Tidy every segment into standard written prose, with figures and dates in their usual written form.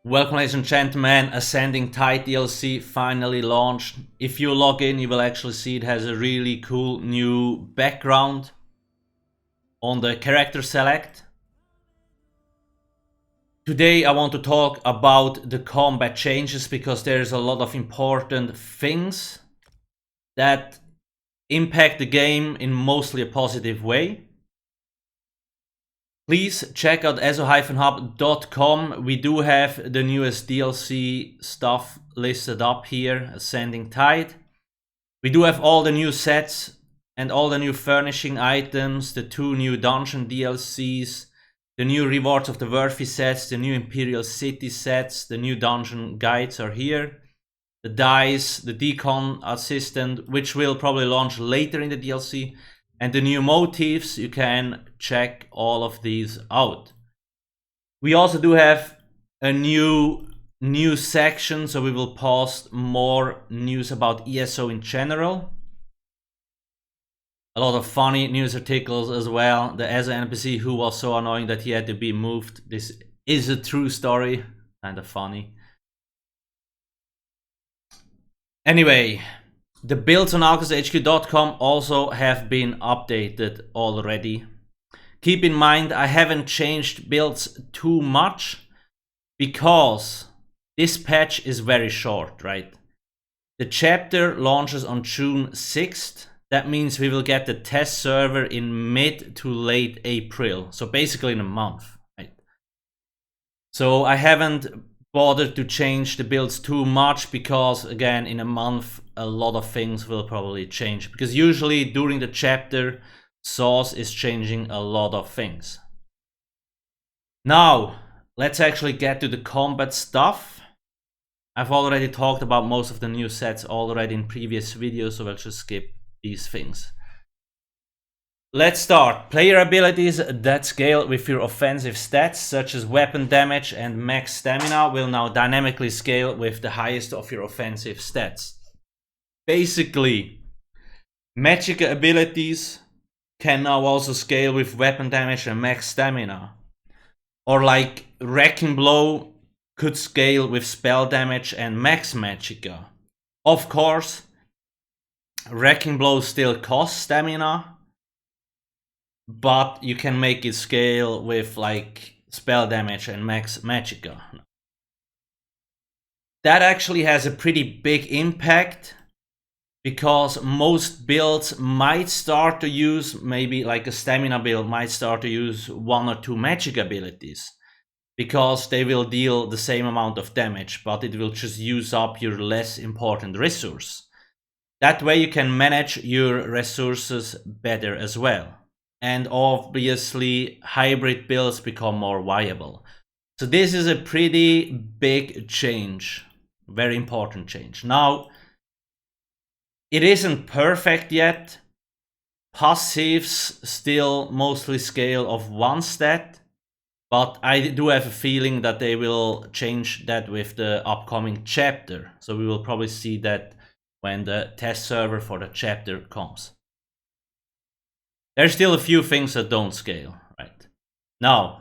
Welcome, ladies and gentlemen. Ascending Tide DLC finally launched. If you log in, you will actually see it has a really cool new background on the character select. Today I want to talk about the combat changes because there's a lot of important things that impact the game in mostly a positive way. Please check out ESO-hub.com. We do have the newest DLC stuff listed up here, Ascending Tide. We do have all the new sets and all the new furnishing items, the 2 new dungeon DLCs, the new Rewards of the Worthy sets, the new Imperial City sets, the new dungeon guides are here. The dice, the decon assistant, which will probably launch later in the DLC, and the new motifs. You can check all of these out. We also do have a new section, so we will post more news about ESO in general. A lot of funny news articles as well. The ESO NPC who was so annoying that he had to be moved. This is a true story. Kind of funny. Anyway, the builds on alcasthq.com also have been updated already. Keep in mind, I haven't changed builds too much because this patch is very short, right? The chapter launches on June 6th. That means we will get the test server in mid to late April. So basically in a month, right? So I haven't bothered to change the builds too much because, again, in a month a lot of things will probably change, because usually during the chapter Sauce is changing a lot of things. Now let's actually get to the combat stuff. I've already talked about most of the new sets already in previous videos, so I'll just skip these things. Let's start. Player abilities that scale with your offensive stats, such as weapon damage and max stamina, will now dynamically scale with the highest of your offensive stats. Basically, magic abilities can now also scale with weapon damage and max stamina. Or like Wrecking Blow could scale with spell damage and max magicka. Of course, Wrecking Blow still costs stamina, but you can make it scale with like spell damage and max magicka. That actually has a pretty big impact, because most builds might start to use, maybe like a stamina build might start to use 1 or 2 magic abilities, because they will deal the same amount of damage, but it will just use up your less important resource. That way you can manage your resources better as well. And obviously hybrid builds become more viable. So this is a pretty big change, very important change. Now, it isn't perfect yet. Passives still mostly scale of 1 stat, but I do have a feeling that they will change that with the upcoming chapter. So we will probably see that when the test server for the chapter comes. There's still a few things that don't scale, right? Now,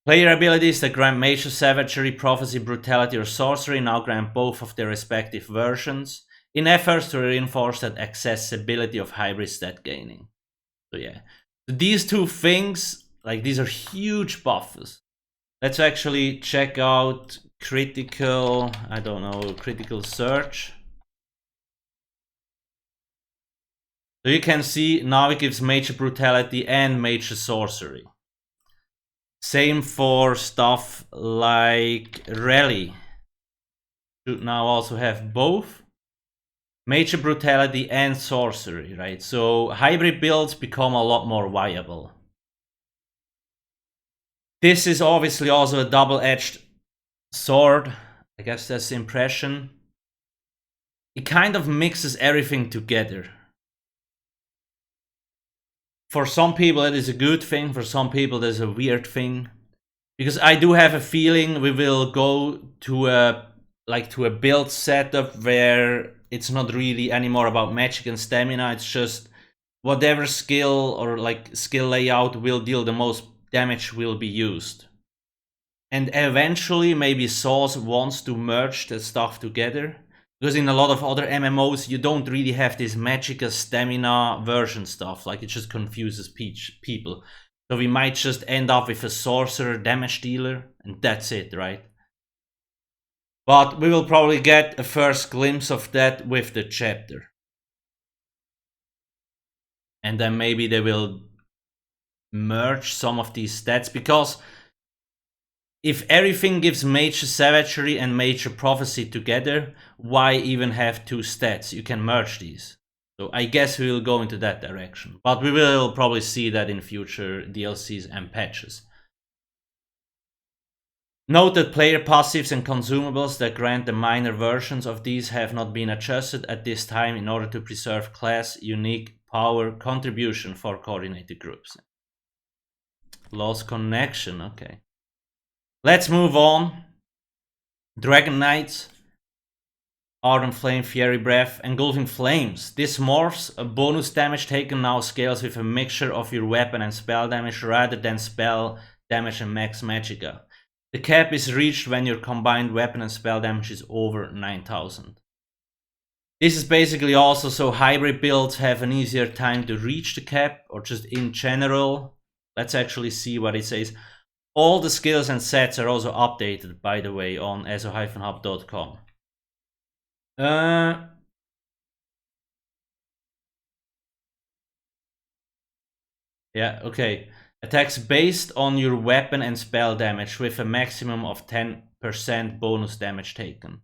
player abilities that grant Major Savagery, Prophecy, Brutality, or Sorcery now grant both of their respective versions, in efforts to reinforce that accessibility of hybrid stat gaining. So yeah, these 2 things, like, these are huge buffs. Let's actually check out critical search. So you can see now it gives Major Brutality and Major Sorcery. Same for stuff like Rally. Should now also have both Major Brutality and Sorcery, right? So hybrid builds become a lot more viable. This is obviously also a double-edged sword. I guess that's the impression. It kind of mixes everything together. For some people it is a good thing, for some people there's a weird thing. Because I do have a feeling we will go to a build setup where it's not really anymore about magic and stamina, it's just whatever skill or like skill layout will deal the most damage will be used. And eventually maybe Source wants to merge the stuff together. Because in a lot of other MMOs, you don't really have this Magicka stamina version stuff. Like, it just confuses people. So we might just end up with a sorcerer damage dealer, and that's it, right? But we will probably get a first glimpse of that with the chapter. And then maybe they will merge some of these stats, because if everything gives Major Savagery and Major Prophecy together, why even have two stats? You can merge these. So I guess we will go into that direction. But we will probably see that in future DLCs and patches. Note that player passives and consumables that grant the minor versions of these have not been adjusted at this time in order to preserve class unique power contribution for coordinated groups. Lost connection, okay. Let's move on. Dragon Knights, Ardent Flame, Fiery Breath, Engulfing Flames. This morphs. A bonus damage taken now scales with a mixture of your weapon and spell damage rather than spell damage and max magicka. The cap is reached when your combined weapon and spell damage is over 9000. This is basically also so hybrid builds have an easier time to reach the cap, or just in general. Let's actually see what it says. All the skills and sets are also updated, by the way, on ESO-hub.com. Yeah, okay. Attacks based on your weapon and spell damage with a maximum of 10% bonus damage taken.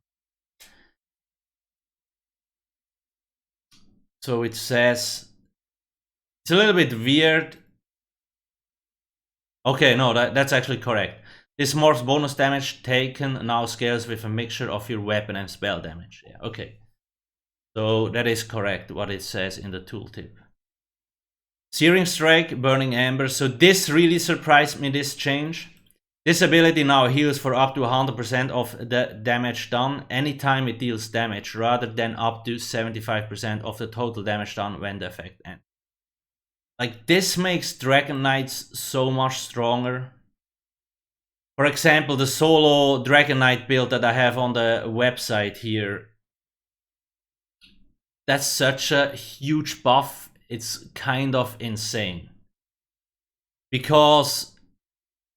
So it says... It's a little bit weird. Okay, no, that's actually correct. This morph's bonus damage taken now scales with a mixture of your weapon and spell damage. Yeah, okay. So that is correct, what it says in the tooltip. Searing Strike, Burning Ember. So this really surprised me, this change. This ability now heals for up to 100% of the damage done anytime it deals damage, rather than up to 75% of the total damage done when the effect ends. Like, this makes Dragon Knights so much stronger. For example, the solo Dragon Knight build that I have on the website here. That's such a huge buff, it's kind of insane. Because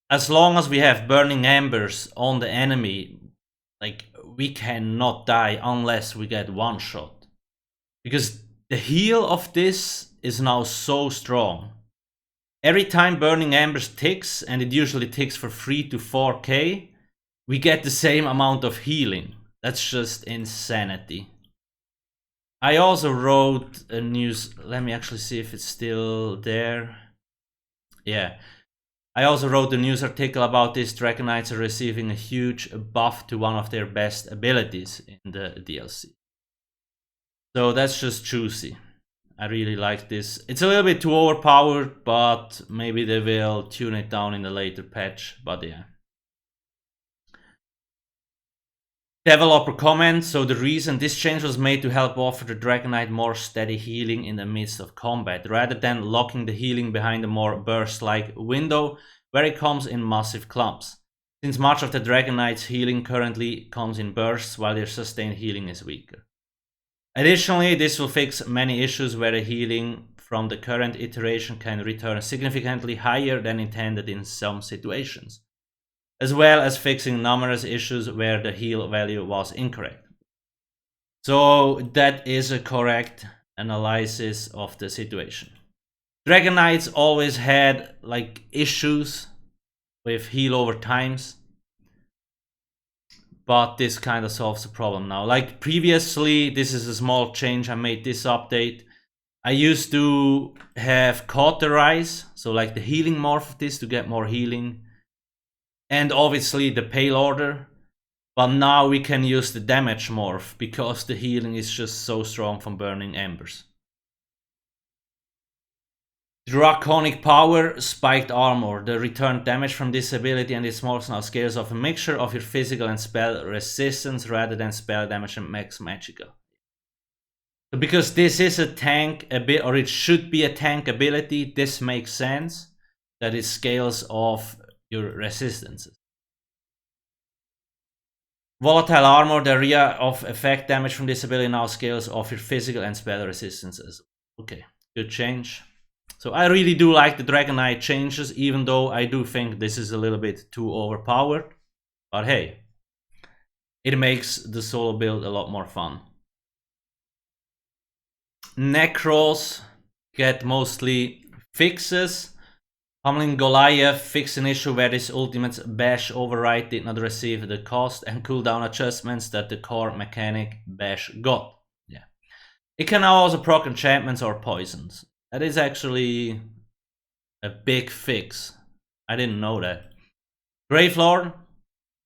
as long as we have Burning Embers on the enemy, like, we cannot die unless we get one shot. Because the heal of this is now so strong. Every time Burning Embers ticks, and it usually ticks for 3 to 4k, we get the same amount of healing. That's just insanity. I also wrote a news, let me actually see if it's still there. Yeah. I also wrote a news article about this. Dragon Knights are receiving a huge buff to one of their best abilities in the DLC. So that's just juicy. I really like this. It's a little bit too overpowered, but maybe they will tune it down in a later patch, but yeah. Developer comment. So the reason this change was made to help offer the Dragon Knight more steady healing in the midst of combat, rather than locking the healing behind a more burst-like window where it comes in massive clumps. Since much of the Dragon Knight's healing currently comes in bursts, while their sustained healing is weaker. Additionally, this will fix many issues where the healing from the current iteration can return significantly higher than intended in some situations, as well as fixing numerous issues where the heal value was incorrect. So that is a correct analysis of the situation. Dragon Knights always had like issues with heal over times, but this kind of solves the problem now. Like previously, this is a small change, I made this update. I used to have Cauterize, so like the healing morph of this to get more healing. And obviously the Pale Order. But now we can use the damage morph because the healing is just so strong from Burning Embers. Draconic Power, Spiked Armor. The returned damage from this ability and its morphs now scales off a mixture of your physical and spell resistance rather than spell damage and max magicka. So because this is a tank or it should be a tank ability, this makes sense that it scales off your resistances. Volatile armor, the area of effect damage from this ability now scales off your physical and spell resistances. Okay, good change. So I really do like the Dragon Knight changes, even though I do think this is a little bit too overpowered. But hey, it makes the solo build a lot more fun. Necros get mostly fixes. Pummeling Goliath fixed an issue where this ultimate bash override did not receive the cost and cooldown adjustments that the core mechanic bash got. Yeah. It can now also proc enchantments or poisons. That is actually a big fix. I didn't know that. Gravelord,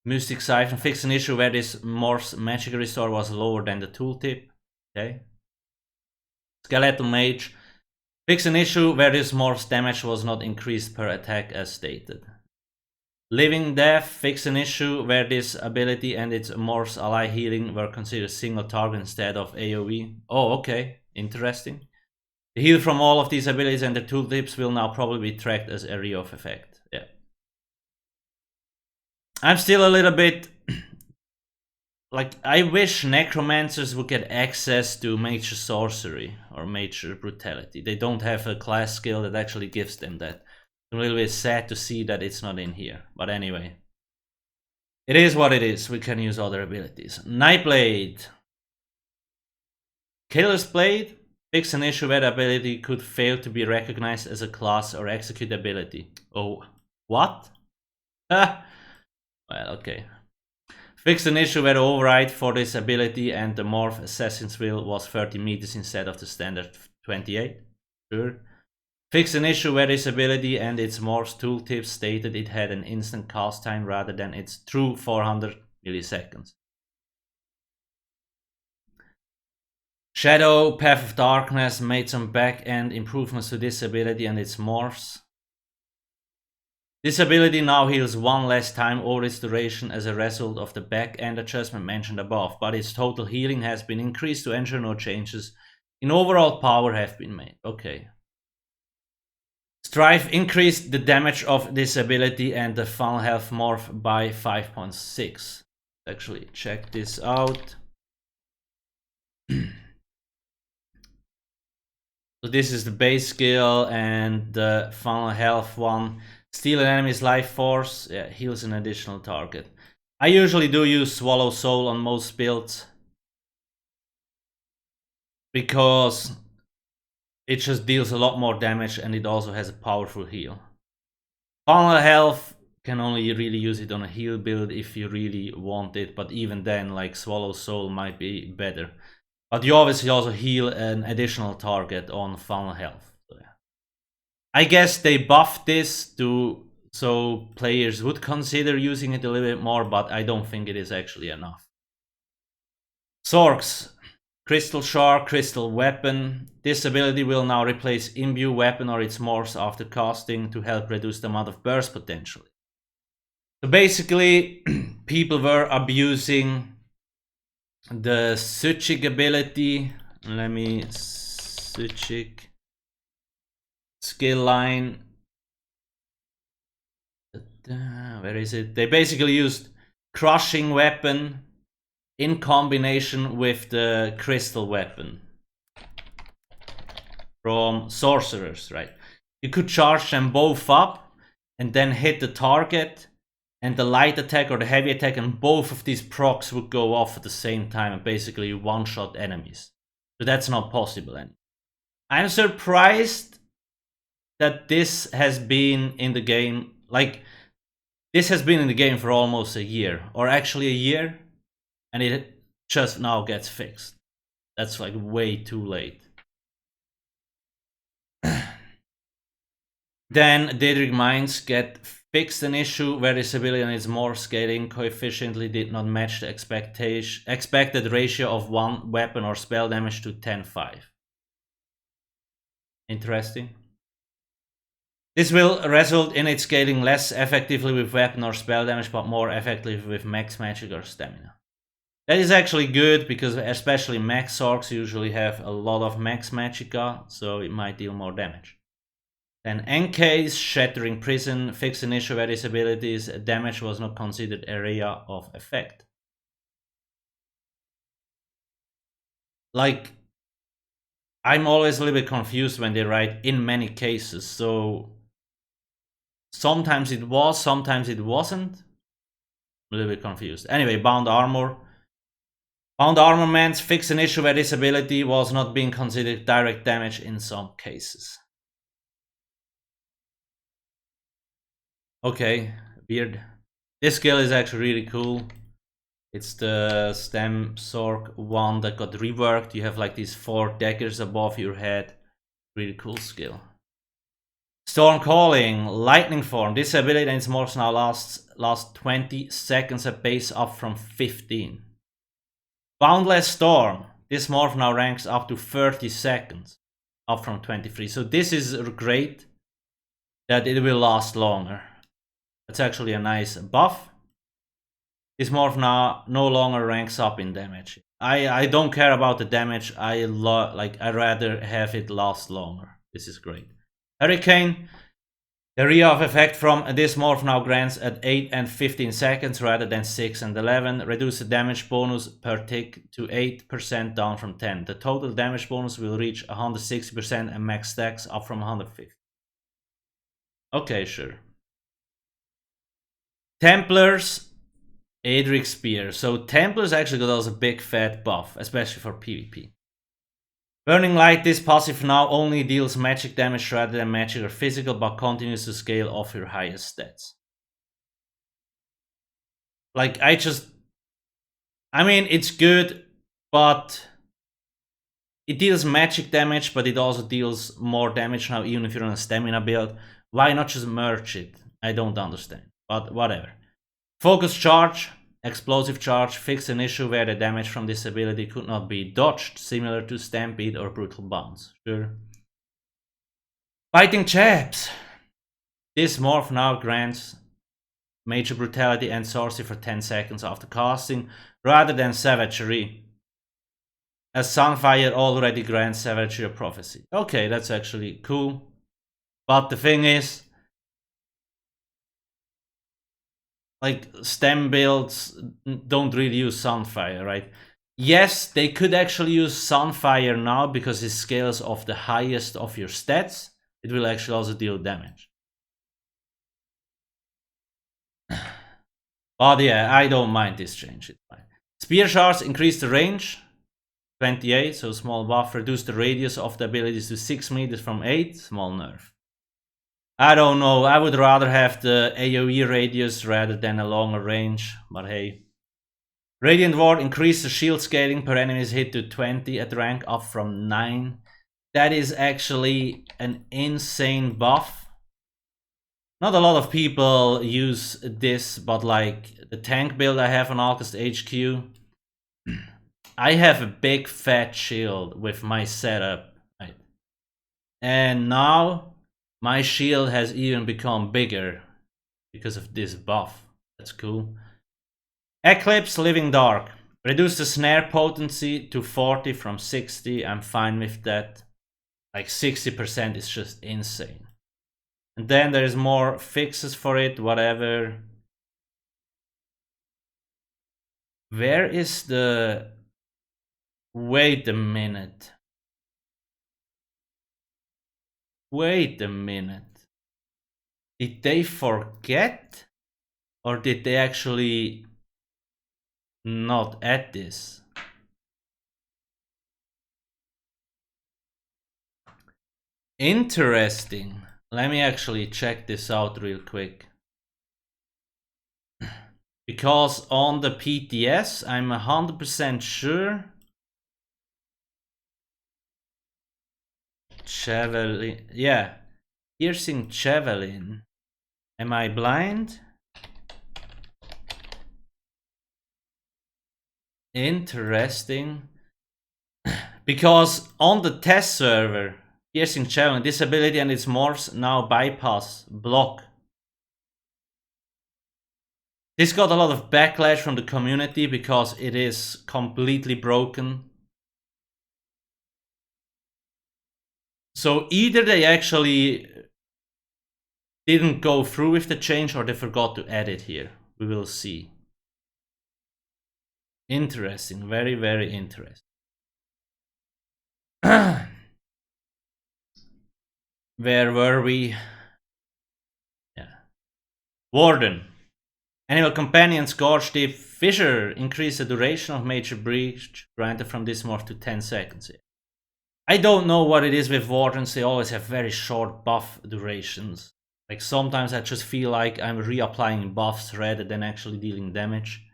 Mystic Siphon fixed an issue where this Morph's magic restore was lower than the tooltip. Okay. Skeletal Mage, fix an issue where this Morph's damage was not increased per attack as stated. Living Death, fix an issue where this ability and its Morph's ally healing were considered single target instead of AoE. Oh, okay, interesting. The heal from all of these abilities and the tooltips will now probably be tracked as area of effect. Yeah. I'm still a little bit like, I wish necromancers would get access to major sorcery or major brutality. They don't have a class skill that actually gives them that. I'm a little bit sad to see that it's not in here. But anyway, it is what it is. We can use other abilities. Nightblade. Killer's Blade. Fix an issue where the ability could fail to be recognized as a class or execute ability. Oh, what? Well, okay. Fixed an issue where the override for this ability and the Morph Assassin's Will was 30 meters instead of the standard 28. Sure. Fixed an issue where this ability and its Morph's tooltip stated it had an instant cast time rather than its true 400 milliseconds. Shadow Path of Darkness made some back-end improvements to this ability and its Morphs. This ability now heals one less time over its duration as a result of the back-end adjustment mentioned above, but its total healing has been increased to ensure no changes in overall power have been made. Okay. Strife increased the damage of this ability and the funnel health morph by 5.6. Actually, check this out. So this is the base skill and the funnel health one. Steal an enemy's life force, yeah, heals an additional target. I usually do use Swallow Soul on most builds because it just deals a lot more damage and it also has a powerful heal. Funnel health, can only really use it on a heal build if you really want it, but even then, like, Swallow Soul might be better. But you obviously also heal an additional target on funnel health. I guess they buffed this so players would consider using it a little bit more, but I don't think it is actually enough. Zorks. Crystal Shard, Crystal Weapon. This ability will now replace Imbue Weapon or its morphs after casting to help reduce the amount of burst potential. So basically, people were abusing the Suchik ability. Let me... Suchik... skill line. Where is it? They basically used Crushing Weapon in combination with the Crystal Weapon from Sorcerers, right? You could charge them both up and then hit the target and the light attack or the heavy attack, and both of these procs would go off at the same time and basically one-shot enemies. So that's not possible anymore. I'm surprised that this has been in the game, like, this has been in the game for almost a year, or actually a year, and it just now gets fixed. That's like way too late. Then Daedric Minds get fixed an issue where this ability and its morph scaling coefficiently did not match the expected ratio of one weapon or spell damage to 10-5. Interesting. This will result in it scaling less effectively with weapon or spell damage, but more effectively with max magic or stamina. That is actually good, because especially max orcs usually have a lot of max magicka, so it might deal more damage. Then Encase, Shattering Prison, fix an issue where this ability's damage was not considered area of effect. like, I'm always a little bit confused when they write in many cases. So sometimes it was, sometimes it wasn't. A little bit confused. Anyway, bound armor. Bound armaments fix an issue where this ability was not being considered direct damage in some cases. Okay, weird. This skill is actually really cool. It's the stem Sork one that got reworked. You have like these 4 daggers above your head. Really cool skill. Storm Calling, Lightning Form. This ability and its morphs now lasts 20 seconds at base, up from 15. Boundless Storm. This morph now ranks up to 30 seconds, up from 23. So this is great that it will last longer. It's actually a nice buff. This morph now no longer ranks up in damage. I don't care about the damage. I rather have it last longer. This is great. Hurricane. The area of effect from this morph now grants at 8 and 15 seconds rather than 6 and 11. Reduce the damage bonus per tick to 8% down from 10. The total damage bonus will reach 160% and max stacks, up from 150. Okay, sure. Templars, Adric Spear. So Templars actually got us a big fat buff, especially for PvP. Burning Light, this passive now only deals magic damage rather than magic or physical, but continues to scale off your highest stats. Like, I mean, it's good, but it deals magic damage, but it also deals more damage now, even if you're on a stamina build. Why not just merge it? I don't understand, but whatever. Focus Charge. Explosive Charge, fix an issue where the damage from this ability could not be dodged, similar to Stampede or Brutal Bounce. Sure. Biting Jabs. This morph now grants Major Brutality and Sorcery for 10 seconds after casting, rather than Savagery, as Sunfire already grants Savagery or Prophecy. Okay, that's actually cool. But the thing is, like, stem builds don't really use Sunfire, right? Yes, they could actually use Sunfire now because it scales off the highest of your stats. It will actually also deal damage. But yeah, I don't mind this change. It's fine. Spear Shards increase the range. 28, so small buff. Reduce the radius of the abilities to 6 meters from 8. Small nerf. I don't know, I would rather have the AoE radius rather than a longer range, but hey. Radiant Ward, increase the shield scaling per enemy's hit to 20 at rank, up from 9. That is actually an insane buff. Not a lot of people use this, but like the tank build I have on Alcast HQ, I have a big fat shield with my setup, right? And now my shield has even become bigger because of this buff. That's cool. Eclipse, Living Dark. Reduce the snare potency to 40 from 60. I'm fine with that. Like 60% is just insane. And then there's more fixes for it, whatever. Where is the... Wait a minute. Wait a minute. Did they forget? Or did they actually not add this? Interesting. Let me actually check this out real quick. Because on the PTS, I'm 100% sure. Javelin. Yeah. Piercing Javelin. Am I blind? Interesting. Because on the test server, Piercing Javelin, this ability and its morphs now bypass block. This got a lot of backlash from the community because it is completely broken. So either they actually didn't go through with the change or they forgot to add it here. We will see. Interesting, very, very interesting. Where were we? Yeah. Warden. Animal Companion Scorch Deep Fissure. Increase the duration of Major Breach granted from this morph to 10 seconds. I don't know what it is with Wardens, they always have very short buff durations. Like sometimes I just feel like I'm reapplying buffs rather than actually dealing damage.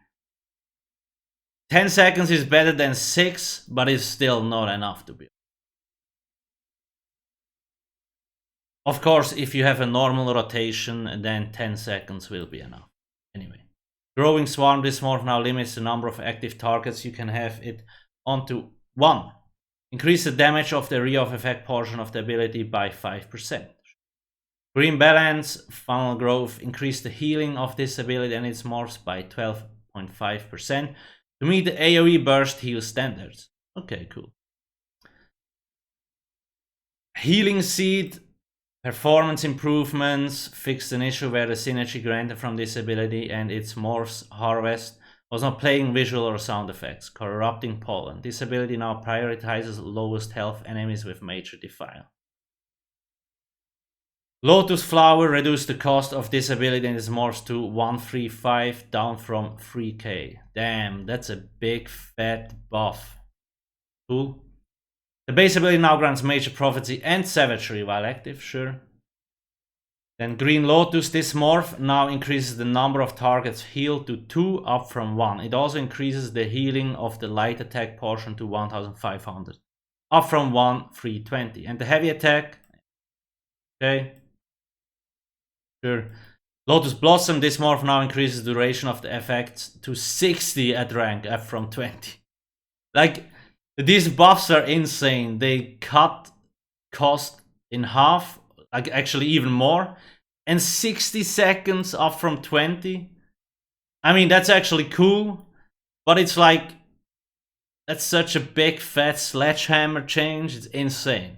10 seconds is better than 6, but it's still not enough to be. Of course, if you have a normal rotation, then 10 seconds will be enough. Anyway. Growing Swarm Dismorph now limits the number of active targets you can have it onto 1. Increase the damage of the re-off effect portion of the ability by 5%. Green Balance, Funnel Growth, increase the healing of this ability and its morphs by 12.5% to meet the AoE burst heal standards. Okay, cool. Healing Seed, performance improvements, fixed an issue where the synergy granted from this ability and its morphs harvest was not playing visual or sound effects. Corrupting Pollen. This ability now prioritizes lowest health enemies with major defile. Lotus Flower reduced the cost of this ability and its morphs to 135 down from 3k. Damn, that's a big fat buff. Cool. The base ability now grants Major Prophecy and Savagery while active, sure. Then Green Lotus, this morph now increases the number of targets healed to 2 up from 1. It also increases the healing of the light attack portion to 1500 up from 320. And the heavy attack, okay, sure. Lotus Blossom, this morph now increases the duration of the effects to 60 at rank up from 20. Like, these buffs are insane. They cut cost in half, like actually even more, and 60 seconds up from 20. I mean, that's actually cool, but it's like, that's such a big fat sledgehammer change. It's insane.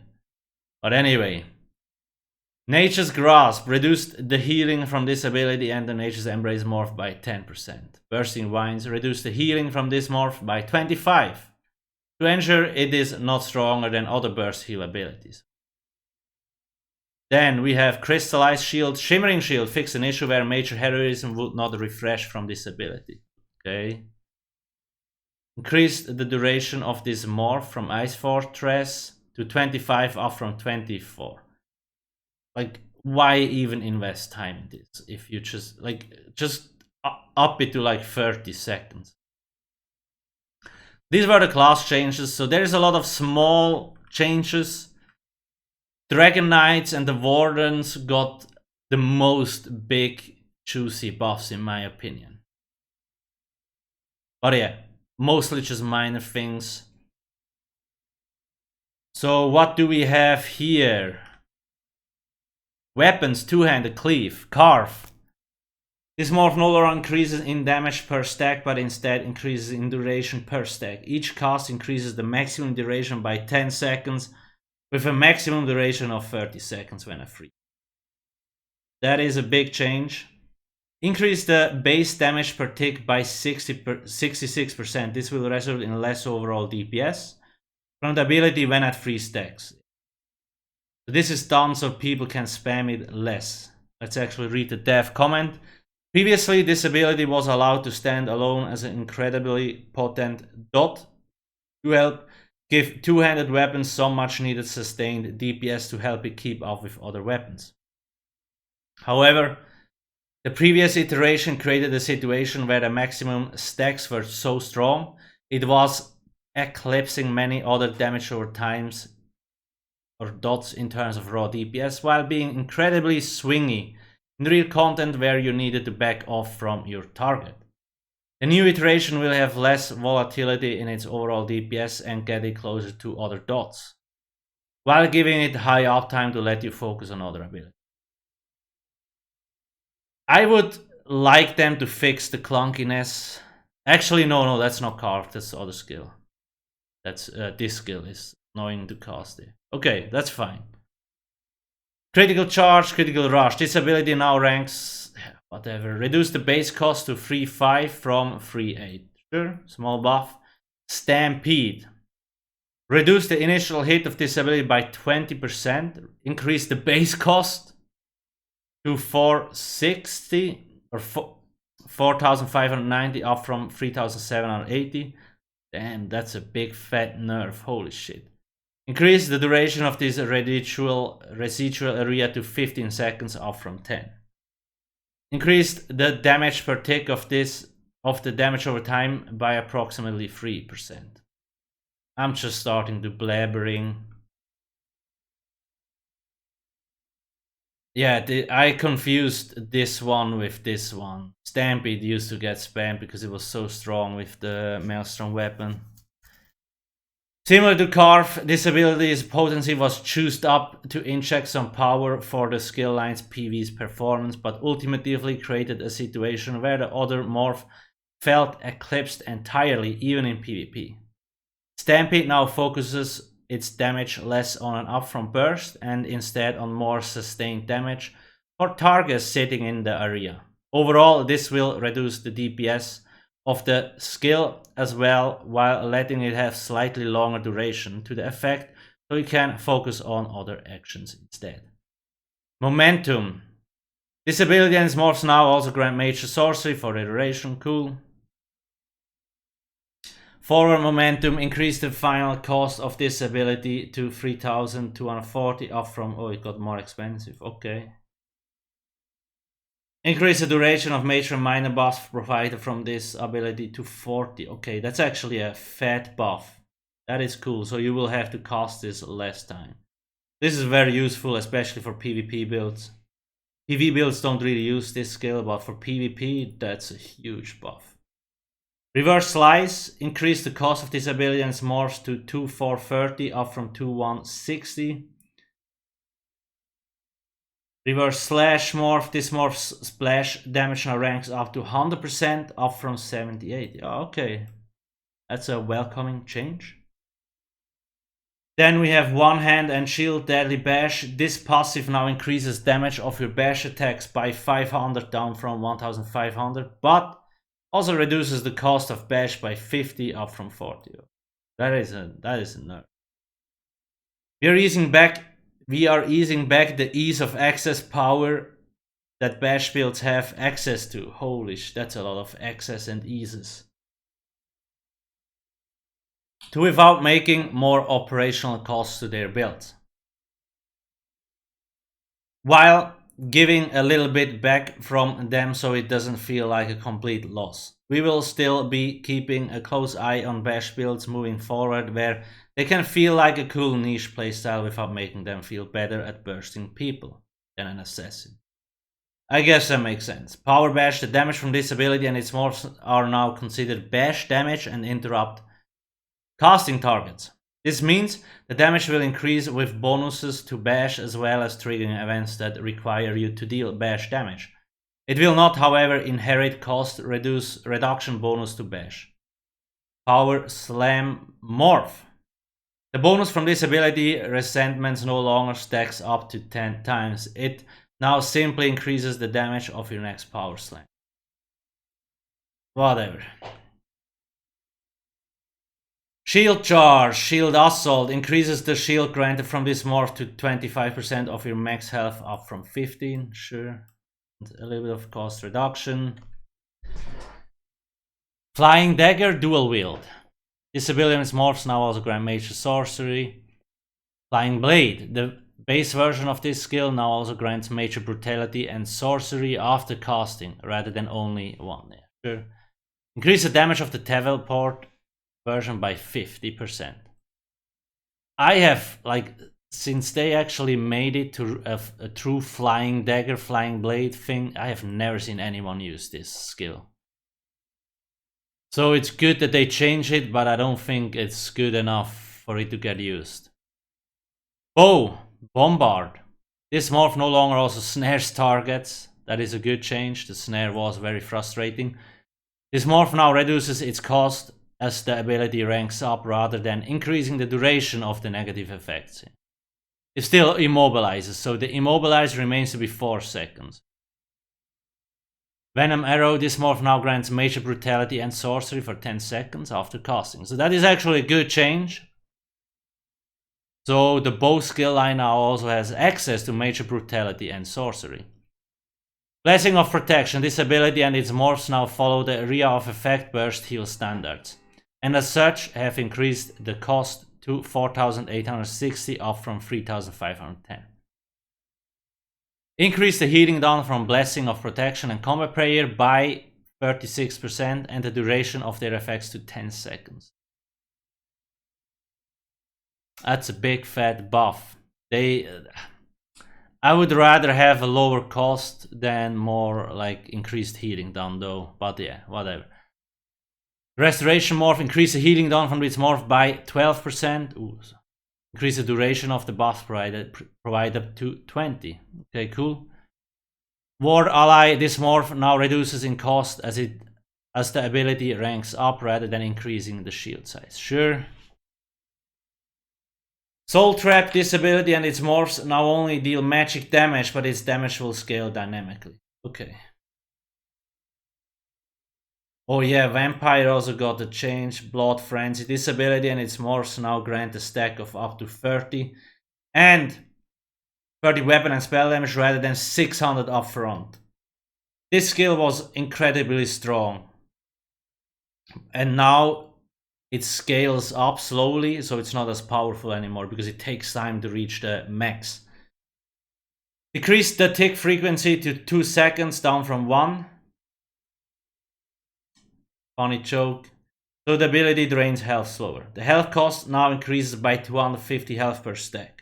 But anyway, Nature's Grasp reduced the healing from this ability and the Nature's Embrace morph by 10%. Bursting Vines reduced the healing from this morph by 25%. To ensure it is not stronger than other burst heal abilities. Then we have Crystallized Shield, Shimmering Shield, fix an issue where Major Heroism would not refresh from this ability. Okay. Increased the duration of this morph from Ice Fortress to 25 up from 24. Like, why even invest time in this if you just up it to like 30 seconds? These were the class changes, so there's a lot of small changes. Dragon Knights and the Wardens got the most big, juicy buffs in my opinion. But yeah, mostly just minor things. So what do we have here? Weapons, two-handed, cleave, carve. This morph no longer increases in damage per stack, but instead increases in duration per stack. Each cast increases the maximum duration by 10 seconds, with a maximum duration of 30 seconds when a free. That is a big change. Increase the base damage per tick by 66%. This will result in less overall DPS from the ability when at 3 stacks. So this is done so people can spam it less. Let's actually read the dev comment. Previously, this ability was allowed to stand alone as an incredibly potent dot to help give two-handed weapons some much needed sustained DPS to help it keep up with other weapons. However, the previous iteration created a situation where the maximum stacks were so strong, it was eclipsing many other damage over times or dots in terms of raw DPS, while being incredibly swingy in real content where you needed to back off from your target. The new iteration will have less volatility in its overall DPS and get it closer to other dots, while giving it high uptime to let you focus on other abilities. I would like them to fix the clunkiness. Actually, no, that's not carved, that's the other skill. That's this skill is annoying to cast it. Okay, that's fine. Critical Charge, Critical Rush. This ability now ranks, whatever. Reduce the base cost to 3.5 from 3.8. Sure, small buff. Stampede. Reduce the initial hit of this ability by 20%. Increase the base cost to 460 or 4,590 up from 3,780. Damn, that's a big fat nerf. Holy shit. Increase the duration of this residual area to 15 seconds up from 10. Increase the damage per tick of the damage over time by approximately 3%. I'm just starting to blabbering. Yeah, I confused this one with this one. Stampede used to get spammed because it was so strong with the Maelstrom weapon. Similar to Carve, this ability's potency was juiced up to inject some power for the skill line's Pv's performance, but ultimately created a situation where the other morph felt eclipsed entirely, even in PvP. Stampede now focuses its damage less on an upfront burst and instead on more sustained damage for targets sitting in the area. Overall, this will reduce the DPS of the skill as well, while letting it have slightly longer duration to the effect, so you can focus on other actions instead. Momentum. This ability and its morphs now also grant Major Sorcery for the duration. Cool. Forward Momentum. Increase the final cost of this ability to 3,240 up from, oh, it got more expensive. Okay. Increase the duration of major and minor buffs provided from this ability to 40. Okay, that's actually a fat buff. That is cool, so you will have to cast this less time. This is very useful, especially for PvP builds. PvP builds don't really use this skill, but for PvP, that's a huge buff. Reverse Slice. Increase the cost of this ability and its morphs to 2,430 up from 2,160. Reverse Slash morph. This morph's splash damage now ranks up to 100% up from 78. Oh, okay, that's a welcoming change. Then we have One Hand and Shield Deadly Bash. This passive now increases damage of your bash attacks by 500 down from 1,500, but also reduces the cost of bash by 50 up from 40. That is a nerf. We are easing back the ease of access power that bash builds have access to. Holy sh, that's a lot of access and eases. Without making more operational costs to their builds, while giving a little bit back from them so it doesn't feel like a complete loss. We will still be keeping a close eye on bash builds moving forward, where they can feel like a cool niche playstyle without making them feel better at bursting people than an assassin. I guess that makes sense. Power Bash. The damage from this ability and its morphs are now considered bash damage and interrupt casting targets. This means the damage will increase with bonuses to bash as well as triggering events that require you to deal bash damage. It will not, however, inherit cost reduction bonus to bash. Power Slam Morph. The bonus from this ability, Resentments, no longer stacks up to 10 times. It now simply increases the damage of your next Power Slam. Whatever. Shield Charge, Shield Assault, increases the shield granted from this morph to 25% of your max health up from 15, sure. A little bit of cost reduction. Flying Dagger, Dual Wield. This ability and its morphs now also grant Major Sorcery. Flying Blade, the base version of this skill now also grants Major Brutality and Sorcery after casting, rather than only one. Sure. Increase the damage of the teleport version by 50%. I have, like, since they actually made it to a true flying dagger, flying blade thing, I have never seen anyone use this skill. So it's good that they change it, but I don't think it's good enough for it to get used. Bow, Bombard. This morph no longer also snares targets. That is a good change. The snare was very frustrating. This morph now reduces its cost as the ability ranks up rather than increasing the duration of the negative effects. It still immobilizes, so the immobilize remains to be 4 seconds. Venom Arrow, this morph now grants Major Brutality and Sorcery for 10 seconds after casting. So that is actually a good change. So the bow skill line now also has access to major brutality and sorcery. Blessing of Protection. This ability and its morphs now follow the area of effect burst heal standards, and as such have increased the cost to 4,860 up from 3,510. Increase the healing down from Blessing of Protection and Combat Prayer by 36% and the duration of their effects to 10 seconds. That's a big fat buff. I would rather have a lower cost than more like increased healing down though, but yeah, whatever. Restoration morph, increase the healing down from its morph by 12%. Ooh. Increase the duration of the buff provide up to 20. Okay, cool. Ward ally, this morph now reduces in cost as the ability ranks up rather than increasing the shield size. Sure. Soul Trap, this ability and its morphs now only deal magic damage, but its damage will scale dynamically. Okay. Oh yeah, Vampire also got a change. Blood Frenzy. This ability and its morphs now grant a stack of up to 30. And 30 weapon and spell damage rather than 600 up front. This skill was incredibly strong. And now it scales up slowly, so it's not as powerful anymore because it takes time to reach the max. Decrease the tick frequency to 2 seconds down from 1. Funny joke. So the ability drains health slower. The health cost now increases by 250 health per stack.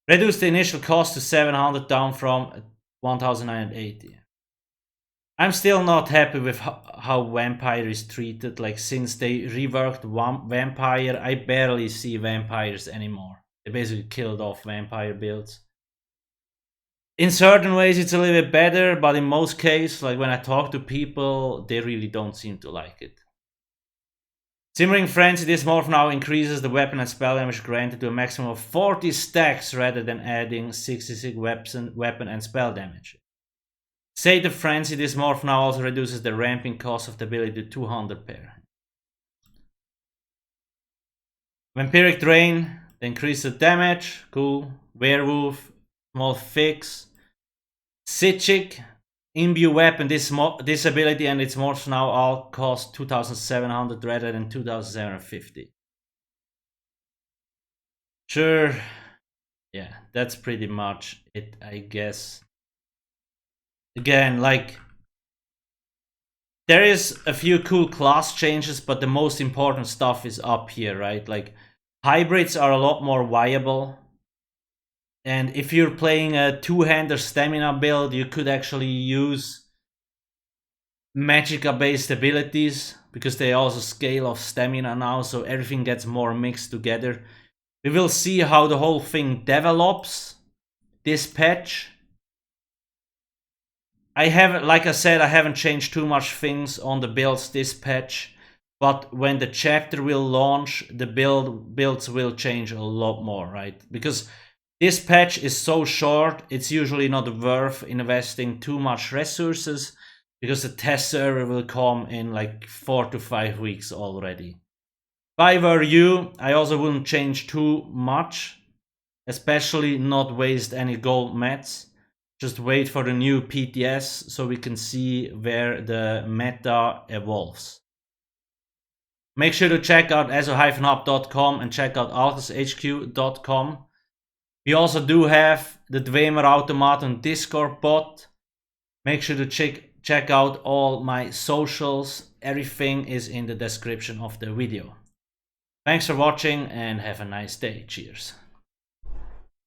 Reduce the initial cost to 700 down from 1980. I'm still not happy with how Vampire is treated. Like, since they reworked Vampire, I barely see Vampires anymore. They basically killed off Vampire builds. In certain ways it's a little bit better, but in most cases, like when I talk to people, they really don't seem to like it. Simmering Frenzy, this morph now increases the weapon and spell damage granted to a maximum of 40 stacks rather than adding 66 weapon and spell damage. State of Frenzy, this morph now also reduces the ramping cost of the ability to 200 pair. Vampiric Drain, increase the damage, cool. Werewolf, small fix. Psijic, Imbue Weapon, this ability and its morphs now all cost 2,700 rather than 2,750. Sure, yeah, that's pretty much it, I guess. Again, like, there is a few cool class changes, but the most important stuff is up here, right? Like, hybrids are a lot more viable. And if you're playing a two-hander stamina build, you could actually use Magicka-based abilities, because they also scale off stamina now, so everything gets more mixed together. We will see how the whole thing develops this patch. Like I said, I haven't changed too much things on the builds this patch, but when the chapter will launch, the builds will change a lot more, right? Because this patch is so short, it's usually not worth investing too much resources, because the test server will come in like 4 to 5 weeks already. If I were you, I also wouldn't change too much, especially not waste any gold mats. Just wait for the new PTS so we can see where the meta evolves. Make sure to check out ESO-hub.com and check out alcasthq.com. We also do have the Dwemer Automaton Discord bot. Make sure to check out all my socials. Everything is in the description of the video. Thanks for watching and have a nice day. Cheers.